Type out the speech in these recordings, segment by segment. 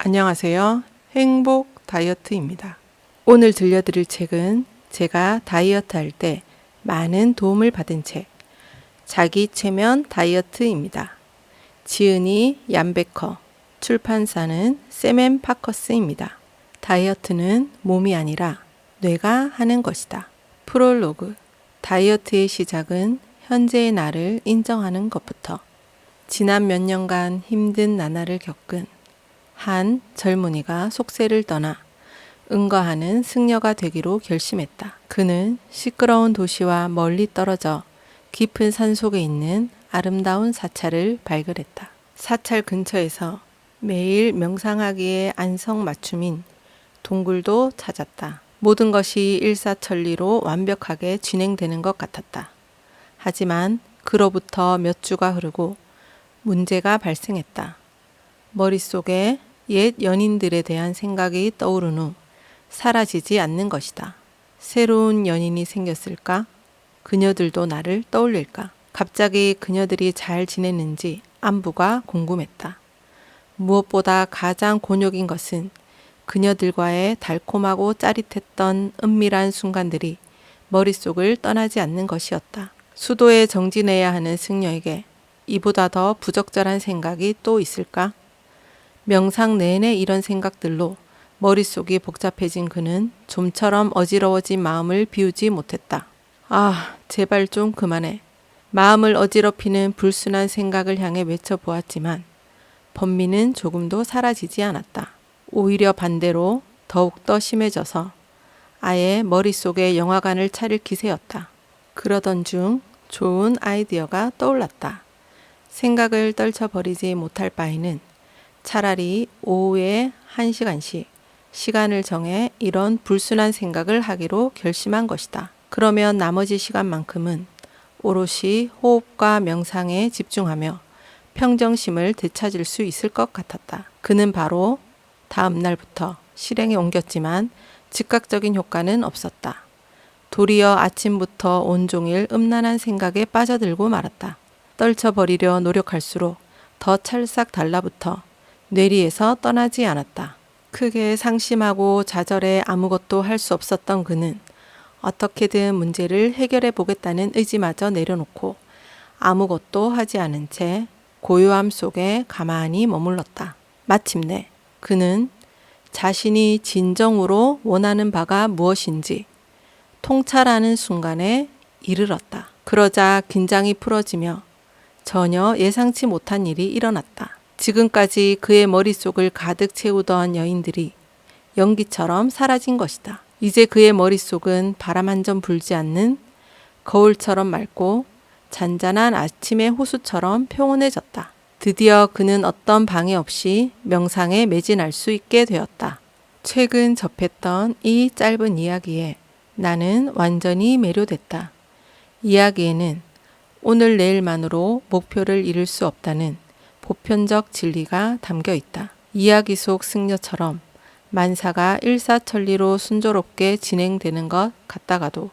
안녕하세요. 행복 다이어트입니다. 오늘 들려드릴 책은 제가 다이어트 할 때 많은 도움을 받은 책, 자기 최면 다이어트입니다. 지은이 얀베커, 출판사는 샘앤파커스입니다. 다이어트는 몸이 아니라 뇌가 하는 것이다. 프롤로그, 다이어트의 시작은 현재의 나를 인정하는 것부터. 지난 몇 년간 힘든 나날을 겪은 한 젊은이가 속세를 떠나 응거하는 승려가 되기로 결심했다. 그는 시끄러운 도시와 멀리 떨어져 깊은 산속에 있는 아름다운 사찰을 발견했다. 사찰 근처에서 매일 명상하기에 안성맞춤인 동굴도 찾았다. 모든 것이 일사천리로 완벽하게 진행되는 것 같았다. 하지만 그로부터 몇 주가 흐르고 문제가 발생했다. 머릿속에 옛 연인들에 대한 생각이 떠오른 후 사라지지 않는 것이다. 새로운 연인이 생겼을까? 그녀들도 나를 떠올릴까? 갑자기 그녀들이 잘 지냈는지 안부가 궁금했다. 무엇보다 가장 곤욕인 것은 그녀들과의 달콤하고 짜릿했던 은밀한 순간들이 머릿속을 떠나지 않는 것이었다. 수도에 정진해야 하는 승려에게 이보다 더 부적절한 생각이 또 있을까? 명상 내내 이런 생각들로 머릿속이 복잡해진 그는 좀처럼 어지러워진 마음을 비우지 못했다. 아, 제발 좀 그만해. 마음을 어지럽히는 불순한 생각을 향해 외쳐보았지만 번민은 조금도 사라지지 않았다. 오히려 반대로 더욱더 심해져서 아예 머릿속에 영화관을 차릴 기세였다. 그러던 중 좋은 아이디어가 떠올랐다. 생각을 떨쳐버리지 못할 바에는 차라리 오후에 1시간씩 시간을 정해 이런 불순한 생각을 하기로 결심한 것이다. 그러면 나머지 시간만큼은 오롯이 호흡과 명상에 집중하며 평정심을 되찾을 수 있을 것 같았다. 그는 바로 다음 날부터 실행에 옮겼지만 즉각적인 효과는 없었다. 도리어 아침부터 온종일 음란한 생각에 빠져들고 말았다. 떨쳐버리려 노력할수록 더 찰싹 달라붙어 뇌리에서 떠나지 않았다. 크게 상심하고 좌절해 아무것도 할 수 없었던 그는 어떻게든 문제를 해결해 보겠다는 의지마저 내려놓고 아무것도 하지 않은 채 고요함 속에 가만히 머물렀다. 마침내 그는 자신이 진정으로 원하는 바가 무엇인지 통찰하는 순간에 이르렀다. 그러자 긴장이 풀어지며 전혀 예상치 못한 일이 일어났다. 지금까지 그의 머릿속을 가득 채우던 여인들이 연기처럼 사라진 것이다. 이제 그의 머릿속은 바람 한 점 불지 않는 거울처럼 맑고 잔잔한 아침의 호수처럼 평온해졌다. 드디어 그는 어떤 방해 없이 명상에 매진할 수 있게 되었다. 최근 접했던 이 짧은 이야기에 나는 완전히 매료됐다. 이야기에는 오늘 내일만으로 목표를 이룰 수 없다는 보편적 진리가 담겨 있다. 이야기 속 승려처럼 만사가 일사천리로 순조롭게 진행되는 것 같다가도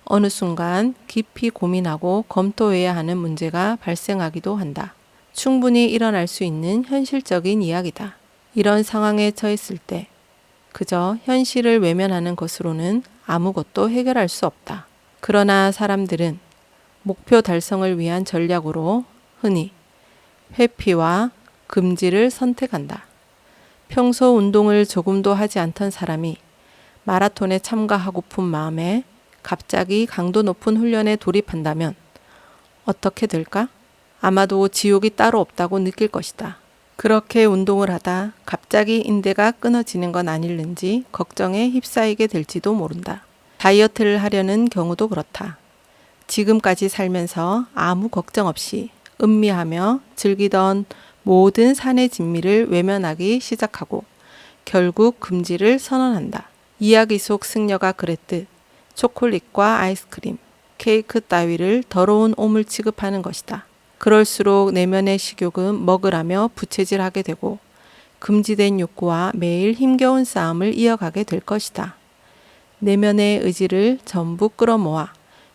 어느 순간 깊이 고민하고 검토해야 하는 문제가 발생하기도 한다. 충분히 일어날 수 있는 현실적인 이야기다. 이런 상황에 처했을 때 그저 현실을 외면하는 것으로는 아무것도 해결할 수 없다. 그러나 사람들은 목표 달성을 위한 전략으로 흔히 회피와 금지를 선택한다. 평소 운동을 조금도 하지 않던 사람이 마라톤에 참가하고픈 마음에 갑자기 강도 높은 훈련에 돌입한다면 어떻게 될까? 아마도 지옥이 따로 없다고 느낄 것이다. 그렇게 운동을 하다 갑자기 인대가 끊어지는 건 아닐는지 걱정에 휩싸이게 될지도 모른다. 다이어트를 하려는 경우도 그렇다. 지금까지 살면서 아무 걱정 없이 음미하며 즐기던 모든 산의 진미를 외면하기 시작하고 결국 금지를 선언한다. 이야기 속 승려가 그랬듯 초콜릿과 아이스크림, 케이크 따위를 더러운 오물 취급하는 것이다. 그럴수록 내면의 식욕은 먹으라며 부채질하게 되고 금지된 욕구와 매일 힘겨운 싸움을 이어가게 될 것이다. 내면의 의지를 전부 끌어모아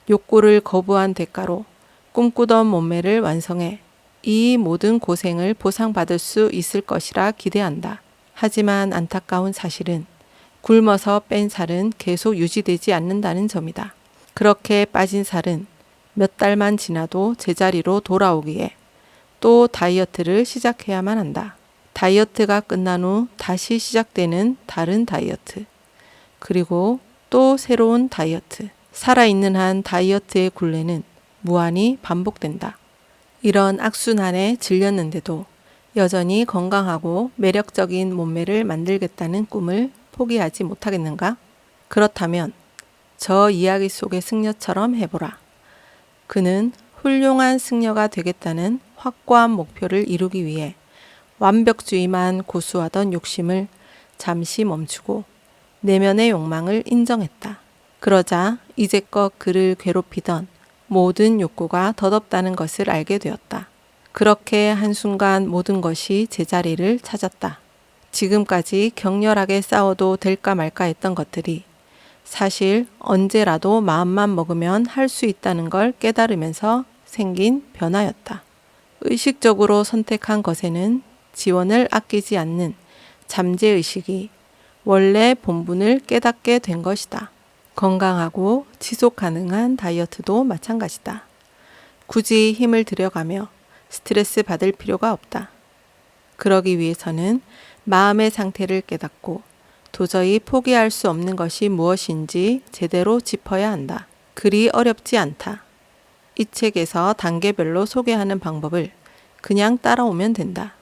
욕구를 거부한 대가로 꿈꾸던 몸매를 완성해 이 모든 고생을 보상받을 수 있을 것이라 기대한다. 하지만 안타까운 사실은 굶어서 뺀 살은 계속 유지되지 않는다는 점이다. 그렇게 빠진 살은 몇 달만 지나도 제자리로 돌아오기에 또 다이어트를 시작해야만 한다. 다이어트가 끝난 후 다시 시작되는 다른 다이어트. 그리고 또 새로운 다이어트. 살아있는 한 다이어트의 굴레는 무한히 반복된다. 이런 악순환에 질렸는데도 여전히 건강하고 매력적인 몸매를 만들겠다는 꿈을 포기하지 못하겠는가? 그렇다면 저 이야기 속의 승려처럼 해보라. 그는 훌륭한 승려가 되겠다는 확고한 목표를 이루기 위해 완벽주의만 고수하던 욕심을 잠시 멈추고 내면의 욕망을 인정했다. 그러자 이제껏 그를 괴롭히던 모든 욕구가 덧없다는 것을 알게 되었다. 그렇게 한순간 모든 것이 제자리를 찾았다. 지금까지 격렬하게 싸워도 될까 말까 했던 것들이 사실 언제라도 마음만 먹으면 할 수 있다는 걸 깨달으면서 생긴 변화였다. 의식적으로 선택한 것에는 지원을 아끼지 않는 잠재의식이 원래 본분을 깨닫게 된 것이다. 건강하고 지속 가능한 다이어트도 마찬가지다. 굳이 힘을 들여가며 스트레스 받을 필요가 없다. 그러기 위해서는 마음의 상태를 깨닫고 도저히 포기할 수 없는 것이 무엇인지 제대로 짚어야 한다. 그리 어렵지 않다. 이 책에서 단계별로 소개하는 방법을 그냥 따라오면 된다.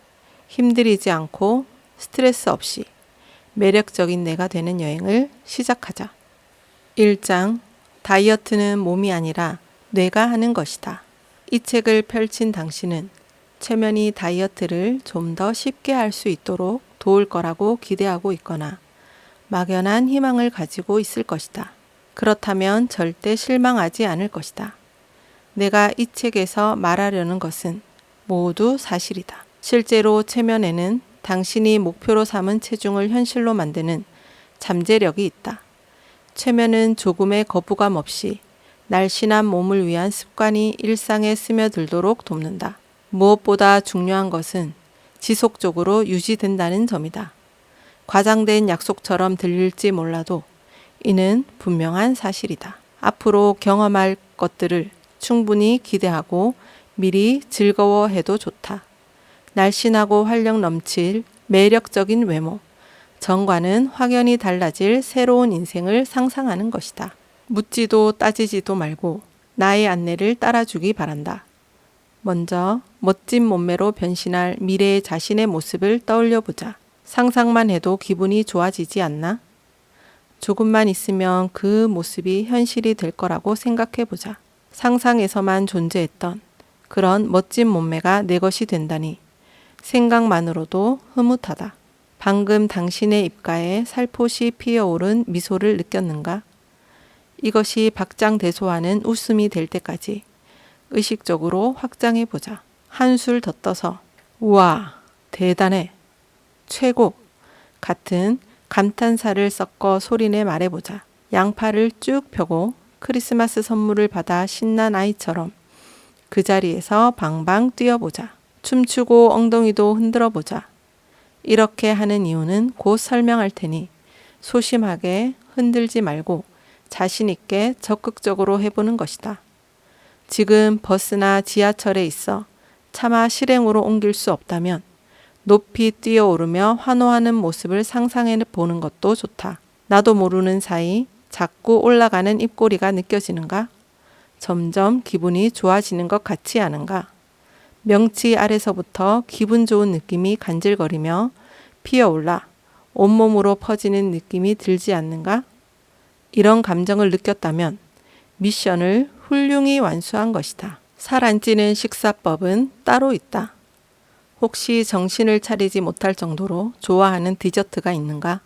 힘들이지 않고 스트레스 없이 매력적인 내가 되는 여행을 시작하자. 1장 다이어트는 몸이 아니라 뇌가 하는 것이다. 이 책을 펼친 당신은 최면이 다이어트를 좀 더 쉽게 할 수 있도록 도울 거라고 기대하고 있거나 막연한 희망을 가지고 있을 것이다. 그렇다면 절대 실망하지 않을 것이다. 내가 이 책에서 말하려는 것은 모두 사실이다. 실제로 최면에는 당신이 목표로 삼은 체중을 현실로 만드는 잠재력이 있다. 최면은 조금의 거부감 없이 날씬한 몸을 위한 습관이 일상에 스며들도록 돕는다. 무엇보다 중요한 것은 지속적으로 유지된다는 점이다. 과장된 약속처럼 들릴지 몰라도 이는 분명한 사실이다. 앞으로 경험할 것들을 충분히 기대하고 미리 즐거워해도 좋다. 날씬하고 활력 넘칠 매력적인 외모, 전과는 확연히 달라질 새로운 인생을 상상하는 것이다. 묻지도 따지지도 말고 나의 안내를 따라주기 바란다. 먼저 멋진 몸매로 변신할 미래의 자신의 모습을 떠올려 보자. 상상만 해도 기분이 좋아지지 않나? 조금만 있으면 그 모습이 현실이 될 거라고 생각해 보자. 상상에서만 존재했던 그런 멋진 몸매가 내 것이 된다니 생각만으로도 흐뭇하다. 방금 당신의 입가에 살포시 피어오른 미소를 느꼈는가? 이것이 박장대소하는 웃음이 될 때까지 의식적으로 확장해 보자. 한술 더 떠서 우와, 대단해, 최고 같은 감탄사를 섞어 소리내 말해보자. 양팔을 쭉 펴고 크리스마스 선물을 받아 신난 아이처럼 그 자리에서 방방 뛰어보자. 춤추고 엉덩이도 흔들어 보자. 이렇게 하는 이유는 곧 설명할 테니 소심하게 흔들지 말고 자신 있게 적극적으로 해보는 것이다. 지금 버스나 지하철에 있어 차마 실행으로 옮길 수 없다면 높이 뛰어오르며 환호하는 모습을 상상해 보는 것도 좋다. 나도 모르는 사이 자꾸 올라가는 입꼬리가 느껴지는가? 점점 기분이 좋아지는 것 같지 않은가? 명치 아래서부터 기분 좋은 느낌이 간질거리며 피어올라 온몸으로 퍼지는 느낌이 들지 않는가? 이런 감정을 느꼈다면 미션을 훌륭히 완수한 것이다. 살 안 찌는 식사법은 따로 있다. 혹시 정신을 차리지 못할 정도로 좋아하는 디저트가 있는가?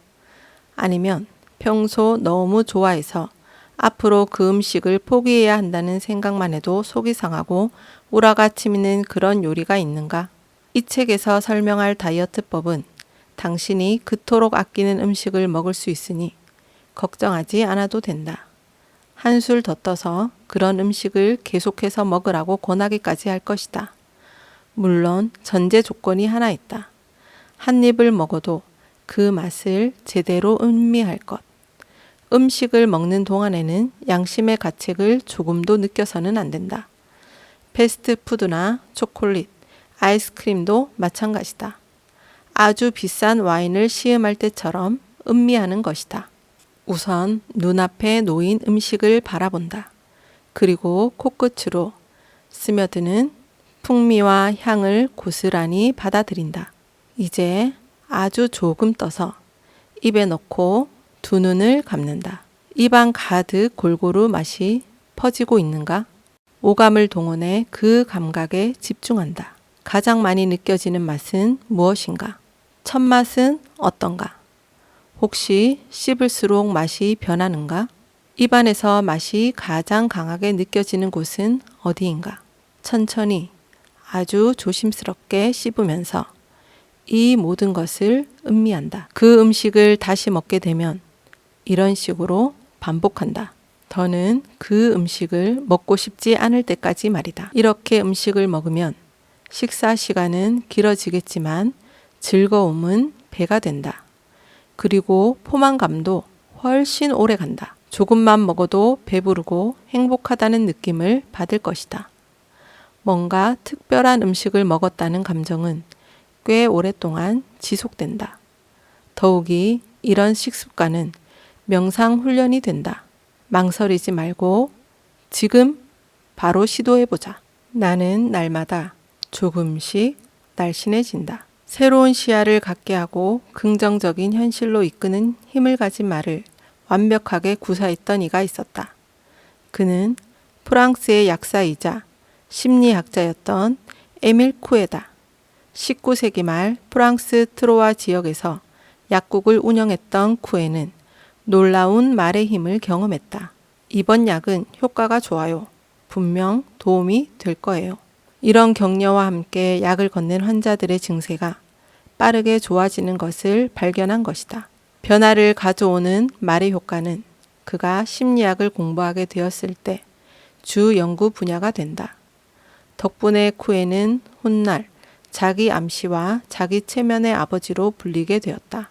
아니면 평소 너무 좋아해서 앞으로 그 음식을 포기해야 한다는 생각만 해도 속이 상하고 우라가 치미는 그런 요리가 있는가? 이 책에서 설명할 다이어트법은 당신이 그토록 아끼는 음식을 먹을 수 있으니 걱정하지 않아도 된다. 한술 더 떠서 그런 음식을 계속해서 먹으라고 권하기까지 할 것이다. 물론 전제 조건이 하나 있다. 한 입을 먹어도 그 맛을 제대로 음미할 것. 음식을 먹는 동안에는 양심의 가책을 조금도 느껴서는 안 된다. 패스트푸드나 초콜릿, 아이스크림도 마찬가지다. 아주 비싼 와인을 시음할 때처럼 음미하는 것이다. 우선 눈앞에 놓인 음식을 바라본다. 그리고 코끝으로 스며드는 풍미와 향을 고스란히 받아들인다. 이제 아주 조금 떠서 입에 넣고 두 눈을 감는다. 입안 가득 골고루 맛이 퍼지고 있는가? 오감을 동원해 그 감각에 집중한다. 가장 많이 느껴지는 맛은 무엇인가? 첫 맛은 어떤가? 혹시 씹을수록 맛이 변하는가? 입안에서 맛이 가장 강하게 느껴지는 곳은 어디인가? 천천히 아주 조심스럽게 씹으면서 이 모든 것을 음미한다. 그 음식을 다시 먹게 되면 이런 식으로 반복한다. 더는 그 음식을 먹고 싶지 않을 때까지 말이다. 이렇게 음식을 먹으면 식사 시간은 길어지겠지만 즐거움은 배가 된다. 그리고 포만감도 훨씬 오래 간다. 조금만 먹어도 배부르고 행복하다는 느낌을 받을 것이다. 뭔가 특별한 음식을 먹었다는 감정은 꽤 오랫동안 지속된다. 더욱이 이런 식습관은 명상 훈련이 된다. 망설이지 말고 지금 바로 시도해보자. 나는 날마다 조금씩 날씬해진다. 새로운 시야를 갖게 하고 긍정적인 현실로 이끄는 힘을 가진 말을 완벽하게 구사했던 이가 있었다. 그는 프랑스의 약사이자 심리학자였던 에밀 쿠에다. 19세기 말 프랑스 트로아 지역에서 약국을 운영했던 쿠에는 놀라운 말의 힘을 경험했다. 이번 약은 효과가 좋아요. 분명 도움이 될 거예요. 이런 격려와 함께 약을 건넨 환자들의 증세가 빠르게 좋아지는 것을 발견한 것이다. 변화를 가져오는 말의 효과는 그가 심리학을 공부하게 되었을 때 주 연구 분야가 된다. 덕분에 쿠에는 훗날 자기 암시와 자기 체면의 아버지로 불리게 되었다.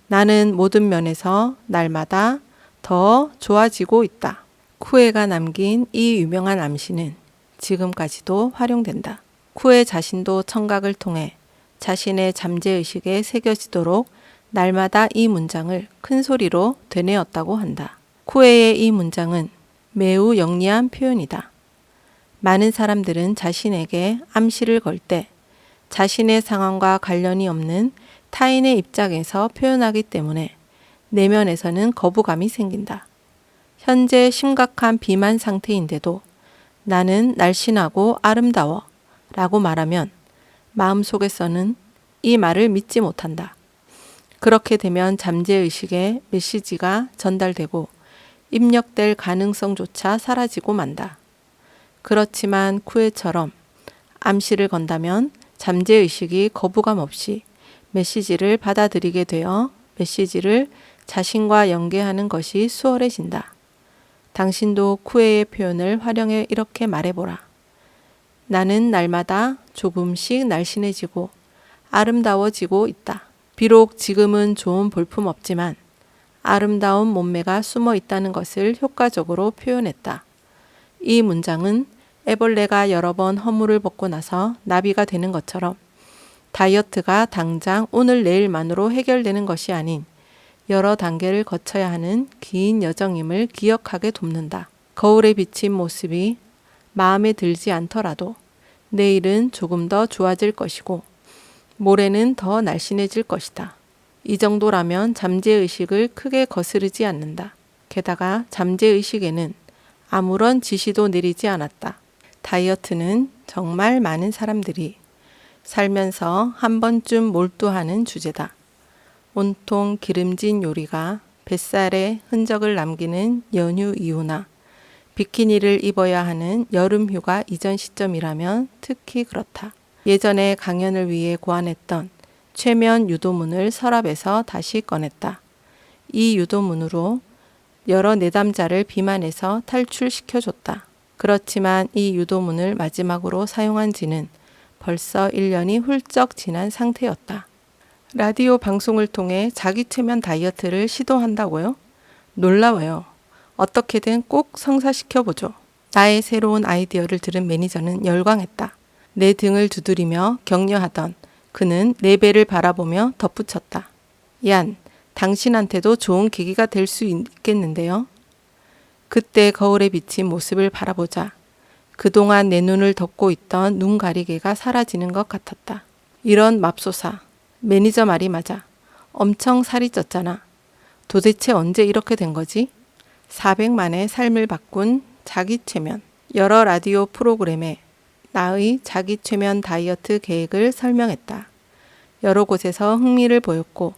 나는 모든 면에서 날마다 더 좋아지고 있다. 쿠에가 남긴 이 유명한 암시는 지금까지도 활용된다. 쿠에 자신도 청각을 통해 자신의 잠재의식에 새겨지도록 날마다 이 문장을 큰 소리로 되뇌었다고 한다. 쿠에의 이 문장은 매우 영리한 표현이다. 많은 사람들은 자신에게 암시를 걸 때 자신의 상황과 관련이 없는 타인의 입장에서 표현하기 때문에 내면에서는 거부감이 생긴다. 현재 심각한 비만 상태인데도 나는 날씬하고 아름다워 라고 말하면 마음속에서는 이 말을 믿지 못한다. 그렇게 되면 잠재의식에 메시지가 전달되고 입력될 가능성조차 사라지고 만다. 그렇지만 쿠에처럼 암시를 건다면 잠재의식이 거부감 없이 메시지를 받아들이게 되어 메시지를 자신과 연계하는 것이 수월해진다. 당신도 쿠에의 표현을 활용해 이렇게 말해보라. 나는 날마다 조금씩 날씬해지고 아름다워지고 있다. 비록 지금은 좋은 볼품 없지만 아름다운 몸매가 숨어 있다는 것을 효과적으로 표현했다. 이 문장은 애벌레가 여러 번 허물을 벗고 나서 나비가 되는 것처럼 다이어트가 당장 오늘 내일만으로 해결되는 것이 아닌 여러 단계를 거쳐야 하는 긴 여정임을 기억하게 돕는다. 거울에 비친 모습이 마음에 들지 않더라도 내일은 조금 더 좋아질 것이고 모레는 더 날씬해질 것이다. 이 정도라면 잠재의식을 크게 거스르지 않는다. 게다가 잠재의식에는 아무런 지시도 내리지 않았다. 다이어트는 정말 많은 사람들이 살면서 한 번쯤 몰두하는 주제다. 온통 기름진 요리가 뱃살에 흔적을 남기는 연휴 이후나 비키니를 입어야 하는 여름 휴가 이전 시점이라면 특히 그렇다. 예전에 강연을 위해 고안했던 최면 유도문을 서랍에서 다시 꺼냈다. 이 유도문으로 여러 내담자를 비만에서 탈출시켜줬다. 그렇지만 이 유도문을 마지막으로 사용한 지는 벌써 1년이 훌쩍 지난 상태였다. 라디오 방송을 통해 자기 최면 다이어트를 시도한다고요? 놀라워요. 어떻게든 꼭 성사시켜보죠. 나의 새로운 아이디어를 들은 매니저는 열광했다. 내 등을 두드리며 격려하던 그는 내 배를 바라보며 덧붙였다. 얀, 당신한테도 좋은 계기가 될 수 있겠는데요? 그때 거울에 비친 모습을 바라보자 그동안 내 눈을 덮고 있던 눈 가리개가 사라지는 것 같았다. 이런 맙소사. 매니저 말이 맞아. 엄청 살이 쪘잖아. 도대체 언제 이렇게 된 거지? 400만의 삶을 바꾼 자기 최면. 여러 라디오 프로그램에 나의 자기 최면 다이어트 계획을 설명했다. 여러 곳에서 흥미를 보였고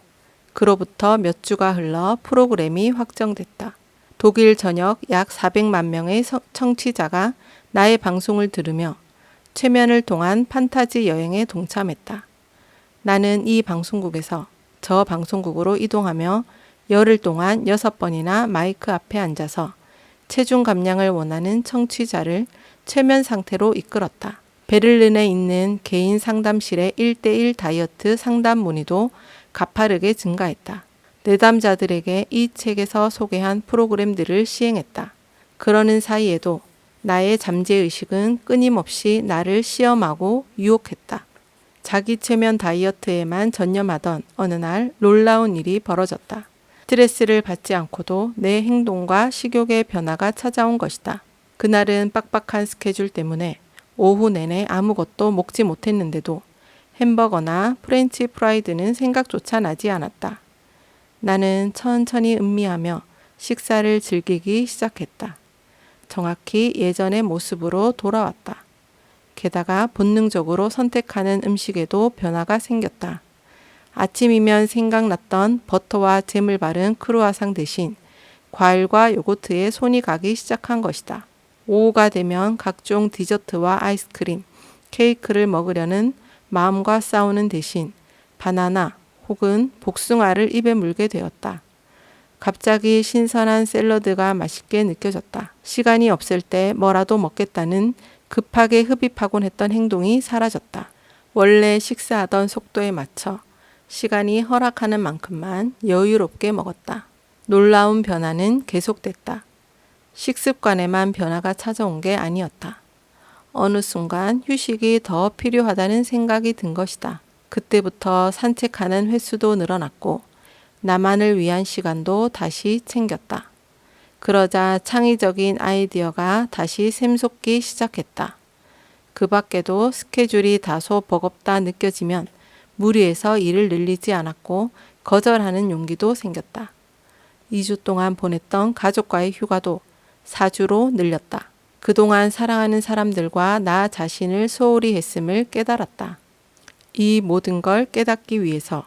그로부터 몇 주가 흘러 프로그램이 확정됐다. 독일 전역 약 400만 명의 청취자가 나의 방송을 들으며 최면을 통한 판타지 여행에 동참했다. 나는 이 방송국에서 저 방송국으로 이동하며 열흘 동안 6번이나 마이크 앞에 앉아서 체중 감량을 원하는 청취자를 최면 상태로 이끌었다. 베를린에 있는 개인 상담실의 1대1 다이어트 상담 문의도 가파르게 증가했다. 내담자들에게 이 책에서 소개한 프로그램들을 시행했다. 그러는 사이에도 나의 잠재의식은 끊임없이 나를 시험하고 유혹했다. 자기 최면 다이어트에만 전념하던 어느 날 놀라운 일이 벌어졌다. 스트레스를 받지 않고도 내 행동과 식욕의 변화가 찾아온 것이다. 그날은 빡빡한 스케줄 때문에 오후 내내 아무것도 먹지 못했는데도 햄버거나 프렌치 프라이드는 생각조차 나지 않았다. 나는 천천히 음미하며 식사를 즐기기 시작했다. 정확히 예전의 모습으로 돌아왔다. 게다가 본능적으로 선택하는 음식에도 변화가 생겼다. 아침이면 생각났던 버터와 잼을 바른 크루아상 대신 과일과 요거트에 손이 가기 시작한 것이다. 오후가 되면 각종 디저트와 아이스크림, 케이크를 먹으려는 마음과 싸우는 대신 바나나 혹은 복숭아를 입에 물게 되었다. 갑자기 신선한 샐러드가 맛있게 느껴졌다. 시간이 없을 때 뭐라도 먹겠다는 급하게 흡입하곤 했던 행동이 사라졌다. 원래 식사하던 속도에 맞춰 시간이 허락하는 만큼만 여유롭게 먹었다. 놀라운 변화는 계속됐다. 식습관에만 변화가 찾아온 게 아니었다. 어느 순간 휴식이 더 필요하다는 생각이 든 것이다. 그때부터 산책하는 횟수도 늘어났고 나만을 위한 시간도 다시 챙겼다. 그러자 창의적인 아이디어가 다시 샘솟기 시작했다. 그 밖에도 스케줄이 다소 버겁다 느껴지면 무리해서 일을 늘리지 않았고 거절하는 용기도 생겼다. 2주 동안 보냈던 가족과의 휴가도 4주로 늘렸다. 그동안 사랑하는 사람들과 나 자신을 소홀히 했음을 깨달았다. 이 모든 걸 깨닫기 위해서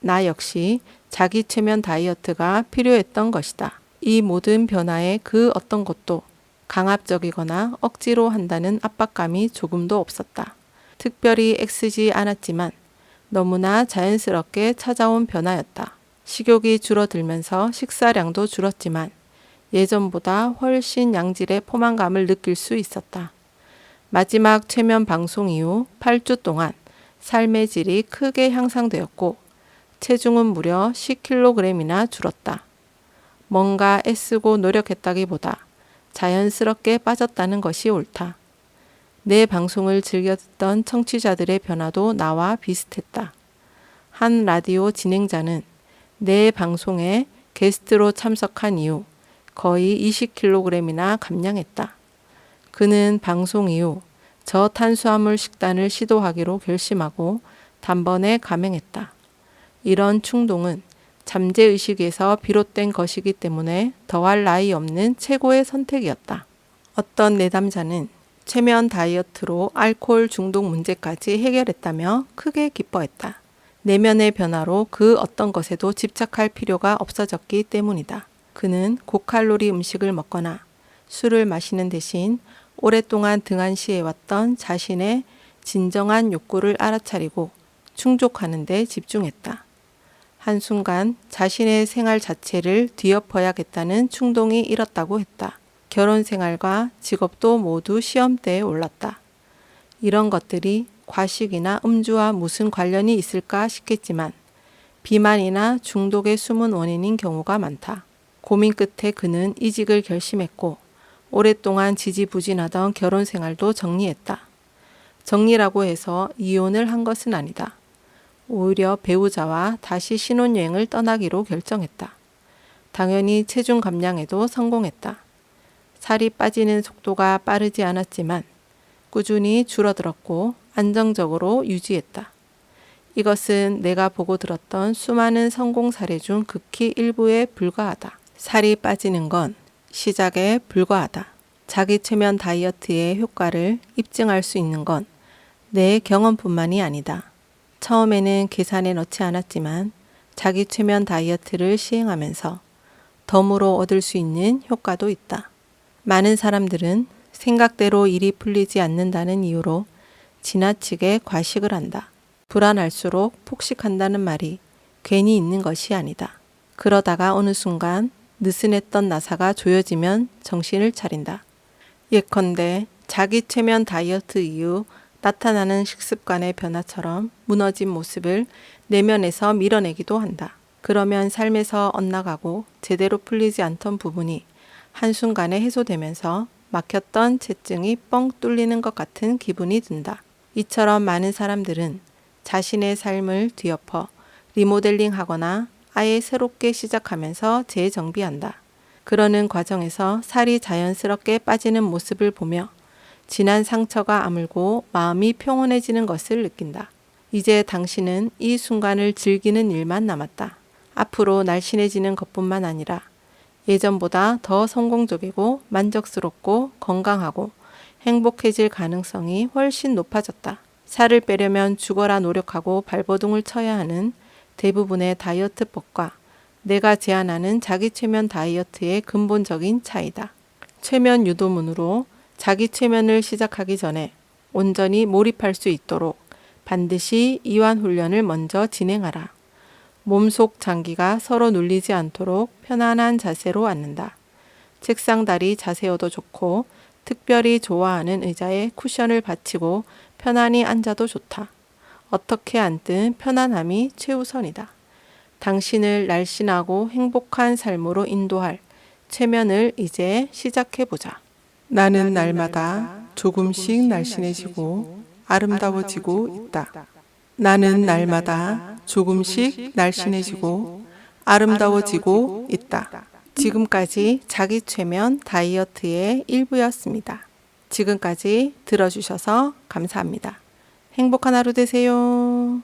나 역시 자기 최면 다이어트가 필요했던 것이다. 이 모든 변화의 그 어떤 것도 강압적이거나 억지로 한다는 압박감이 조금도 없었다. 특별히 애쓰지 않았지만 너무나 자연스럽게 찾아온 변화였다. 식욕이 줄어들면서 식사량도 줄었지만 예전보다 훨씬 양질의 포만감을 느낄 수 있었다. 마지막 최면 방송 이후 8주 동안 삶의 질이 크게 향상되었고 체중은 무려 10kg이나 줄었다. 뭔가 애쓰고 노력했다기보다 자연스럽게 빠졌다는 것이 옳다. 내 방송을 즐겨 듣던 청취자들의 변화도 나와 비슷했다. 한 라디오 진행자는 내 방송에 게스트로 참석한 이후 거의 20kg이나 감량했다. 그는 방송 이후 저탄수화물 식단을 시도하기로 결심하고 단번에 감행했다. 이런 충동은 잠재의식에서 비롯된 것이기 때문에 더할 나위 없는 최고의 선택이었다. 어떤 내담자는 최면 다이어트로 알코올 중독 문제까지 해결했다며 크게 기뻐했다. 내면의 변화로 그 어떤 것에도 집착할 필요가 없어졌기 때문이다. 그는 고칼로리 음식을 먹거나 술을 마시는 대신 오랫동안 등한시해왔던 자신의 진정한 욕구를 알아차리고 충족하는 데 집중했다. 한순간 자신의 생활 자체를 뒤엎어야겠다는 충동이 일었다고 했다. 결혼 생활과 직업도 모두 시험대에 올랐다. 이런 것들이 과식이나 음주와 무슨 관련이 있을까 싶겠지만 비만이나 중독의 숨은 원인인 경우가 많다. 고민 끝에 그는 이직을 결심했고 오랫동안 지지부진하던 결혼 생활도 정리했다. 정리라고 해서 이혼을 한 것은 아니다. 오히려 배우자와 다시 신혼여행을 떠나기로 결정했다. 당연히 체중 감량에도 성공했다. 살이 빠지는 속도가 빠르지 않았지만 꾸준히 줄어들었고 안정적으로 유지했다. 이것은 내가 보고 들었던 수많은 성공 사례 중 극히 일부에 불과하다. 살이 빠지는 건 시작에 불과하다. 자기 최면 다이어트의 효과를 입증할 수 있는 건 내 경험뿐만이 아니다. 처음에는 계산에 넣지 않았지만 자기 최면 다이어트를 시행하면서 덤으로 얻을 수 있는 효과도 있다. 많은 사람들은 생각대로 일이 풀리지 않는다는 이유로 지나치게 과식을 한다. 불안할수록 폭식한다는 말이 괜히 있는 것이 아니다. 그러다가 어느 순간 느슨했던 나사가 조여지면 정신을 차린다. 예컨대 자기 최면 다이어트 이후 나타나는 식습관의 변화처럼 무너진 모습을 내면에서 밀어내기도 한다. 그러면 삶에서 엇나가고 제대로 풀리지 않던 부분이 한순간에 해소되면서 막혔던 채증이 뻥 뚫리는 것 같은 기분이 든다. 이처럼 많은 사람들은 자신의 삶을 뒤엎어 리모델링 하거나 아예 새롭게 시작하면서 재정비한다. 그러는 과정에서 살이 자연스럽게 빠지는 모습을 보며 지난 상처가 아물고 마음이 평온해지는 것을 느낀다. 이제 당신은 이 순간을 즐기는 일만 남았다. 앞으로 날씬해지는 것뿐만 아니라 예전보다 더 성공적이고 만족스럽고 건강하고 행복해질 가능성이 훨씬 높아졌다. 살을 빼려면 죽어라 노력하고 발버둥을 쳐야 하는 대부분의 다이어트법과 내가 제안하는 자기 최면 다이어트의 근본적인 차이다. 최면 유도문으로 자기 최면을 시작하기 전에 온전히 몰입할 수 있도록 반드시 이완 훈련을 먼저 진행하라. 몸속 장기가 서로 눌리지 않도록 편안한 자세로 앉는다. 책상 다리 자세여도 좋고 특별히 좋아하는 의자에 쿠션을 받치고 편안히 앉아도 좋다. 어떻게 앉든 편안함이 최우선이다. 당신을 날씬하고 행복한 삶으로 인도할 최면을 이제 시작해보자. 나는 날마다 조금씩 날씬해지고 아름다워지고 있다. 나는 날마다 조금씩 날씬해지고 아름다워지고 있다. 지금까지 자기 최면 다이어트의 일부였습니다. 지금까지 들어주셔서 감사합니다. 행복한 하루 되세요.